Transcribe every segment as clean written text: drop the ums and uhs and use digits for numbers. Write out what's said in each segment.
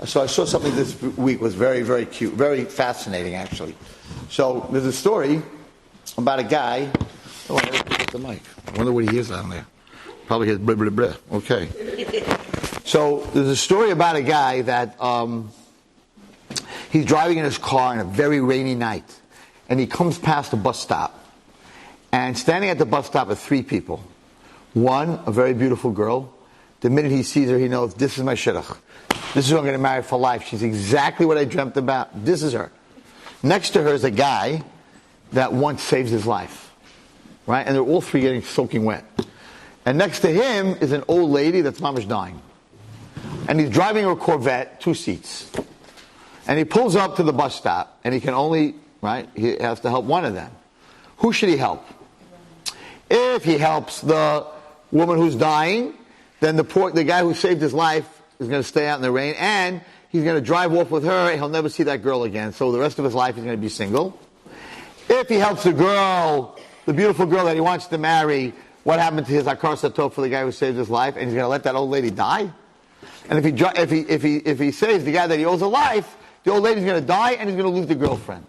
So I saw something this week was very, very cute, very fascinating, actually. So there's a story about a guy. Oh, I gotta pick up the mic. I wonder what he hears down there. Probably hears blah, blah, blah. Okay. So there's a story about a guy that he's driving in his car on a very rainy night. And he comes past a bus stop. And standing at the bus stop are three people. One, a very beautiful girl. The minute he sees her, he knows, this is my shidduch. This is who I'm going to marry for life. She's exactly what I dreamt about. This is her. Next to her is a guy that once saves his life. Right? And they're all three getting soaking wet. And next to him is an old lady that's mamish dying. And he's driving a Corvette, 2 seats. And he pulls up to the bus stop. And he can only, right, he has to help one of them. Who should he help? If he helps the woman who's dying, then the guy who saved his life is going to stay out in the rain, and he's going to drive off with her, and he'll never see that girl again. So the rest of his life he's going to be single. If he helps the girl, the beautiful girl that he wants to marry, what happened to his akar satov for the guy who saved his life? And he's going to let that old lady die? And if he saves the guy that he owes a life, the old lady's going to die, and he's going to lose the girlfriend.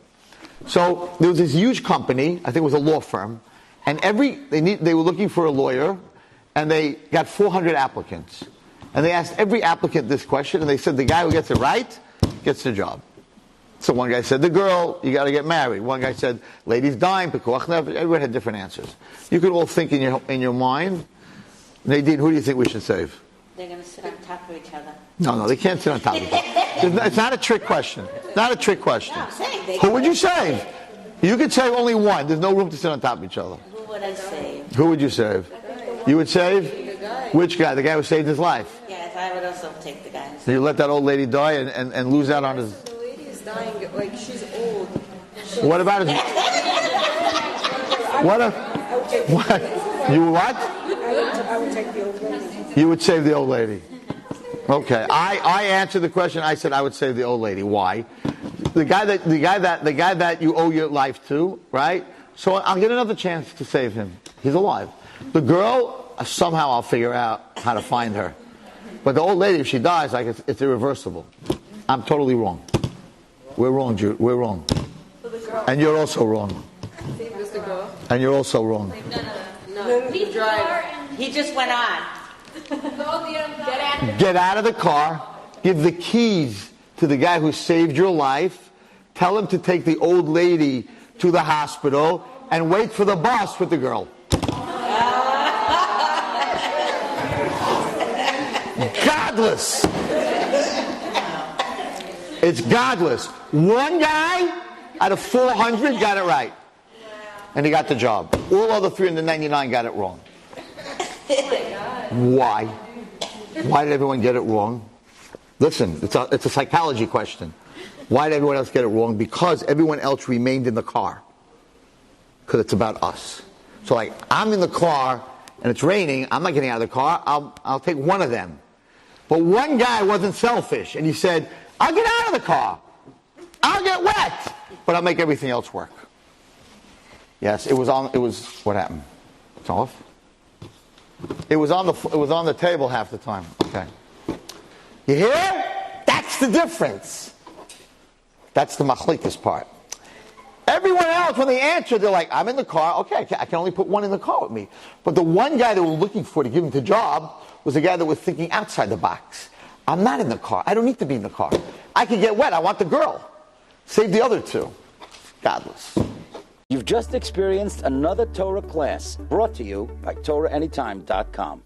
So there was this huge company, I think it was a law firm, and they were looking for a lawyer, and they got 400 applicants. And they asked every applicant this question, and they said the guy who gets it right gets the job. So one guy said, the girl, you got to get married. One guy said, lady's dying, pekuach nefesh. Everyone had different answers. You could all think in your mind, Nadine, who do you think we should save? They're going to sit on top of each other. No, they can't sit on top of each other. It's not a trick question. Not a trick question. No, I'm saying who would you save? You could save only one. There's no room to sit on top of each other. Who would I save? Who would you save? You would save? Which guy? The guy who saved his life? Yes, I would also take the guy. So you let that old lady die and lose out on his... The lady is dying, like, she's old. What about his... What? You what? I would take the old lady. You would save the old lady. Okay. I answered the question. I said I would save the old lady. Why? The guy that you owe your life to, right? So I'll get another chance to save him. He's alive. The girl, somehow I'll figure out how to find her. But the old lady, if she dies, like it's irreversible. I'm totally wrong. We're wrong, Jude. We're wrong. And you're also wrong. And you're also wrong. No. He just went on. Get out of the car. Give the keys to the guy who saved your life. Tell him to take the old lady to the hospital and wait for the bus with the girl. Godless. It's godless. One guy out of 400 got it right. And he got the job. All other 399 got it wrong. Why? Why did everyone get it wrong? Listen, it's a psychology question. Why did everyone else get it wrong? Because everyone else remained in the car. Because it's about us. So like, I'm in the car and it's raining, I'm not getting out of the car, I'll take one of them. But one guy wasn't selfish and he said, I'll get out of the car. I'll get wet. But I'll make everything else work. Yes, what happened? It's off? It was on the table half the time. Okay. You hear? That's the difference. That's the machlikas part. Everyone else, when they answer, they're like, I'm in the car. Okay, I can only put one in the car with me. But the one guy they were looking for to give him the job was the guy that was thinking outside the box. I'm not in the car. I don't need to be in the car. I can get wet. I want the girl. Save the other two. Godless. You've just experienced another Torah class brought to you by TorahAnytime.com.